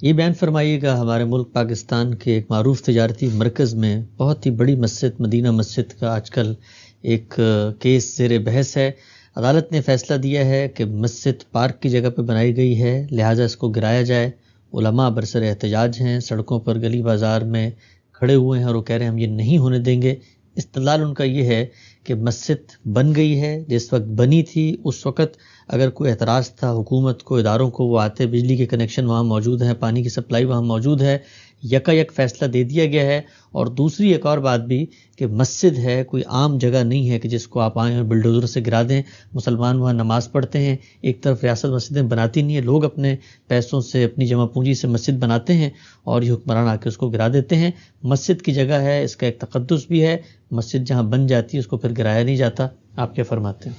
یہ بیان فرمائیے گا، ہمارے ملک پاکستان کے ایک معروف تجارتی مرکز میں بہت ہی بڑی مسجد مدینہ مسجد کا آج کل ایک کیس زیر بحث ہے۔ عدالت نے فیصلہ دیا ہے کہ مسجد پارک کی جگہ پہ بنائی گئی ہے، لہٰذا اس کو گرایا جائے۔ علماء برسر احتجاج ہیں، سڑکوں پر گلی بازار میں کھڑے ہوئے ہیں اور وہ کہہ رہے ہیں ہم یہ نہیں ہونے دیں گے۔ استدلال ان کا یہ ہے کہ مسجد بن گئی ہے، جس وقت بنی تھی اس وقت اگر کوئی اعتراض تھا حکومت کو، اداروں کو، وہ آتے، بجلی کے کنیکشن وہاں موجود ہیں، پانی کی سپلائی وہاں موجود ہے، یکا یک فیصلہ دے دیا گیا ہے۔ اور دوسری ایک اور بات بھی کہ مسجد ہے، کوئی عام جگہ نہیں ہے کہ جس کو آپ آئیں اور بلڈوزر سے گرا دیں۔ مسلمان وہاں نماز پڑھتے ہیں، ایک طرف ریاست مسجدیں بناتی نہیں ہے، لوگ اپنے پیسوں سے، اپنی جمع پونجی سے مسجد بناتے ہیں اور یہ حکمران آ کے اس کو گرا دیتے ہیں۔ مسجد کی جگہ ہے، اس کا ایک تقدس بھی ہے، مسجد جہاں بن جاتی ہے اس کو پھر گرایا نہیں جاتا۔ آپ کیا فرماتے ہیں؟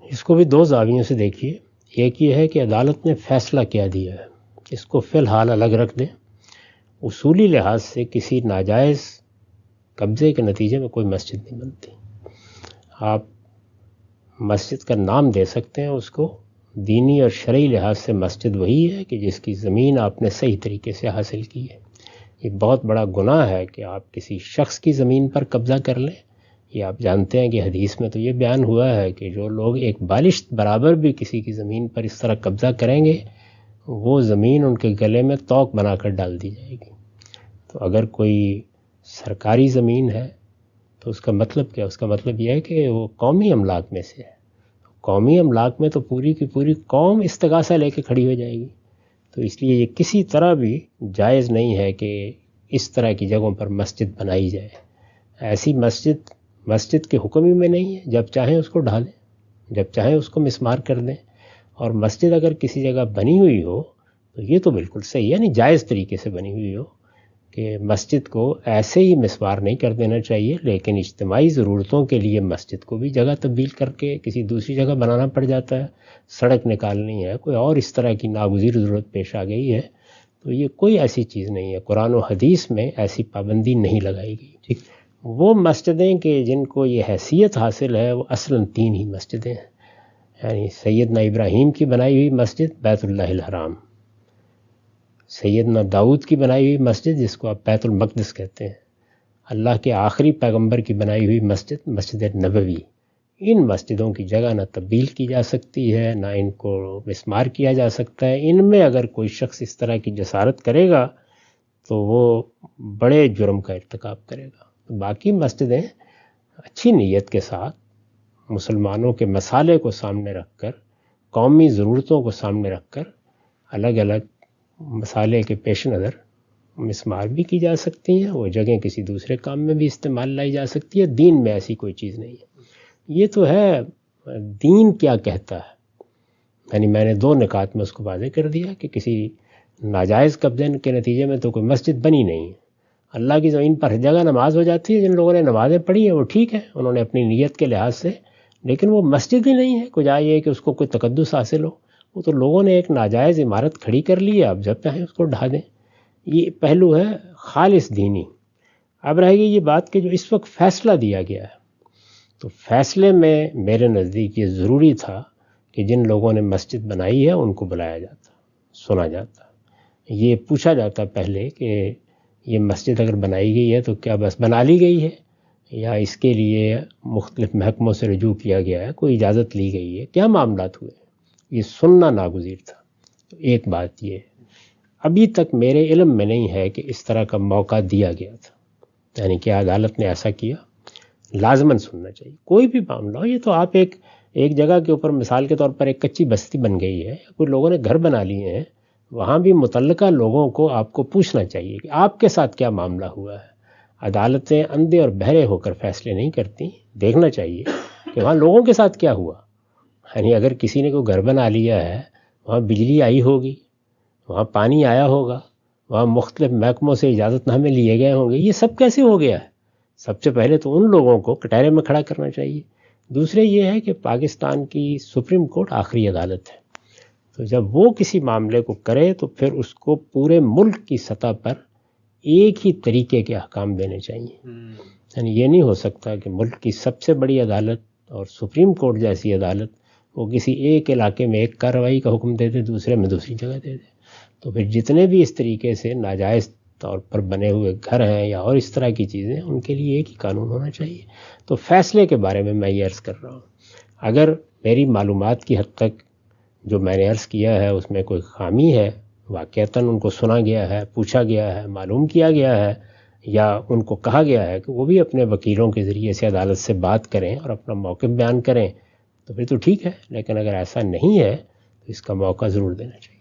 اس کو بھی دو زاویوں سے دیکھیے۔ ایک یہ ہے کہ عدالت نے فیصلہ کیا دیا ہے، اس کو فی الحال الگ رکھ دیں۔ اصولی لحاظ سے کسی ناجائز قبضے کے نتیجے میں کوئی مسجد نہیں بنتی۔ آپ مسجد کا نام دے سکتے ہیں اس کو، دینی اور شرعی لحاظ سے مسجد وہی ہے کہ جس کی زمین آپ نے صحیح طریقے سے حاصل کی ہے۔ یہ بہت بڑا گناہ ہے کہ آپ کسی شخص کی زمین پر قبضہ کر لیں۔ یہ آپ جانتے ہیں کہ حدیث میں تو یہ بیان ہوا ہے کہ جو لوگ ایک بالشت برابر بھی کسی کی زمین پر اس طرح قبضہ کریں گے، وہ زمین ان کے گلے میں توق بنا کر ڈال دی جائے گی۔ تو اگر کوئی سرکاری زمین ہے تو اس کا مطلب کیا؟ اس کا مطلب یہ ہے کہ وہ قومی املاک میں سے ہے۔ قومی املاک میں تو پوری کی پوری قوم استغاثہ لے کے کھڑی ہو جائے گی۔ تو اس لیے یہ کسی طرح بھی جائز نہیں ہے کہ اس طرح کی جگہوں پر مسجد بنائی جائے۔ ایسی مسجد کے حکم ہی میں نہیں ہے، جب چاہیں اس کو ڈھالیں، جب چاہیں اس کو مسمار کر دیں۔ اور مسجد اگر کسی جگہ بنی ہوئی ہو تو یہ تو بالکل صحیح ہے، یعنی جائز طریقے سے بنی ہوئی ہو کہ مسجد کو ایسے ہی مسمار نہیں کر دینا چاہیے، لیکن اجتماعی ضرورتوں کے لیے مسجد کو بھی جگہ تبدیل کر کے کسی دوسری جگہ بنانا پڑ جاتا ہے، سڑک نکالنی ہے، کوئی اور اس طرح کی ناگزیر ضرورت پیش آ گئی ہے، تو یہ کوئی ایسی چیز نہیں ہے۔ قرآن و حدیث میں ایسی پابندی نہیں لگائی گئی۔ ٹھیک، وہ مسجدیں کہ جن کو یہ حیثیت حاصل ہے وہ اصلاً 3 ہی مسجدیں ہیں، یعنی سیدنا ابراہیم کی بنائی ہوئی مسجد بیت اللہ الحرام، سیدنا داؤد کی بنائی ہوئی مسجد جس کو آپ بیت المقدس کہتے ہیں، اللہ کے آخری پیغمبر کی بنائی ہوئی مسجد مسجد نبوی۔ ان مسجدوں کی جگہ نہ تبدیل کی جا سکتی ہے، نہ ان کو مسمار کیا جا سکتا ہے۔ ان میں اگر کوئی شخص اس طرح کی جسارت کرے گا تو وہ بڑے جرم کا ارتکاب کرے گا۔ باقی مسجدیں اچھی نیت کے ساتھ مسلمانوں کے مسالے کو سامنے رکھ کر، قومی ضرورتوں کو سامنے رکھ کر، الگ الگ مسالے کے پیش نظر مسمار بھی کی جا سکتی ہیں، وہ جگہیں کسی دوسرے کام میں بھی استعمال لائی جا سکتی ہے۔ دین میں ایسی کوئی چیز نہیں ہے۔ یہ تو ہے دین کیا کہتا ہے، یعنی میں نے 2 نکات میں اس کو واضح کر دیا کہ کسی ناجائز قبضے کے نتیجے میں تو کوئی مسجد بنی نہیں ہے۔ اللہ کی زمین پر ہر جگہ نماز ہو جاتی ہے، جن لوگوں نے نمازیں پڑھی ہیں وہ ٹھیک ہے، انہوں نے اپنی نیت کے لحاظ سے، لیکن وہ مسجد ہی نہیں ہے۔ کچھ یہ کہ اس کو کوئی تقدس حاصل ہو، وہ تو لوگوں نے ایک ناجائز عمارت کھڑی کر لی ہے، اب جب چاہیں اس کو ڈھا دیں۔ یہ پہلو ہے خالص دینی۔ اب رہے گی یہ بات کہ جو اس وقت فیصلہ دیا گیا ہے، تو فیصلے میں میرے نزدیک یہ ضروری تھا کہ جن لوگوں نے مسجد بنائی ہے ان کو بلایا جاتا، سنا جاتا، یہ پوچھا جاتا پہلے کہ یہ مسجد اگر بنائی گئی ہے تو کیا بس بنا لی گئی ہے یا اس کے لیے مختلف محکموں سے رجوع کیا گیا ہے، کوئی اجازت لی گئی ہے، کیا معاملات ہوئے، یہ سننا ناگزیر تھا۔ تو ایک بات یہ ہے، ابھی تک میرے علم میں نہیں ہے کہ اس طرح کا موقع دیا گیا تھا، یعنی کہ عدالت نے ایسا کیا۔ لازماً سننا چاہیے کوئی بھی معاملہ ہو۔ یہ تو آپ ایک جگہ کے اوپر مثال کے طور پر ایک کچی بستی بن گئی ہے، کوئی لوگوں نے گھر بنا لیے ہیں، وہاں بھی متعلقہ لوگوں کو آپ کو پوچھنا چاہیے کہ آپ کے ساتھ کیا معاملہ ہوا ہے۔ عدالتیں اندھے اور بہرے ہو کر فیصلے نہیں کرتی، دیکھنا چاہیے کہ وہاں لوگوں کے ساتھ کیا ہوا۔ یعنی اگر کسی نے کوئی گھر بنا لیا ہے، وہاں بجلی آئی ہوگی، وہاں پانی آیا ہوگا، وہاں مختلف محکموں سے اجازت نامے لیے گئے ہوں گے، یہ سب کیسے ہو گیا ہے؟ سب سے پہلے تو ان لوگوں کو کٹہرے میں کھڑا کرنا چاہیے۔ دوسرے یہ ہے کہ پاکستان کی سپریم کورٹ آخری عدالت ہے، تو جب وہ کسی معاملے کو کرے تو پھر اس کو پورے ملک کی سطح پر ایک ہی طریقے کے احکام دینے چاہیے۔ یعنی یہ نہیں ہو سکتا کہ ملک کی سب سے بڑی عدالت اور سپریم کورٹ جیسی عدالت وہ کسی ایک علاقے میں ایک کارروائی کا حکم دے دے، دوسرے میں دوسری جگہ دے دے۔ تو پھر جتنے بھی اس طریقے سے ناجائز طور پر بنے ہوئے گھر ہیں یا اور اس طرح کی چیزیں، ان کے لیے ایک ہی قانون ہونا چاہیے۔ تو فیصلے کے بارے میں یہ عرض کر رہا ہوں، اگر میری معلومات کی حد تک جو میں نے عرض کیا ہے اس میں کوئی خامی ہے، واقعتاً ان کو سنا گیا ہے، پوچھا گیا ہے، معلوم کیا گیا ہے، یا ان کو کہا گیا ہے کہ وہ بھی اپنے وکیلوں کے ذریعے سے عدالت سے بات کریں اور اپنا موقف بیان کریں، تو پھر تو ٹھیک ہے، لیکن اگر ایسا نہیں ہے تو اس کا موقع ضرور دینا چاہیے۔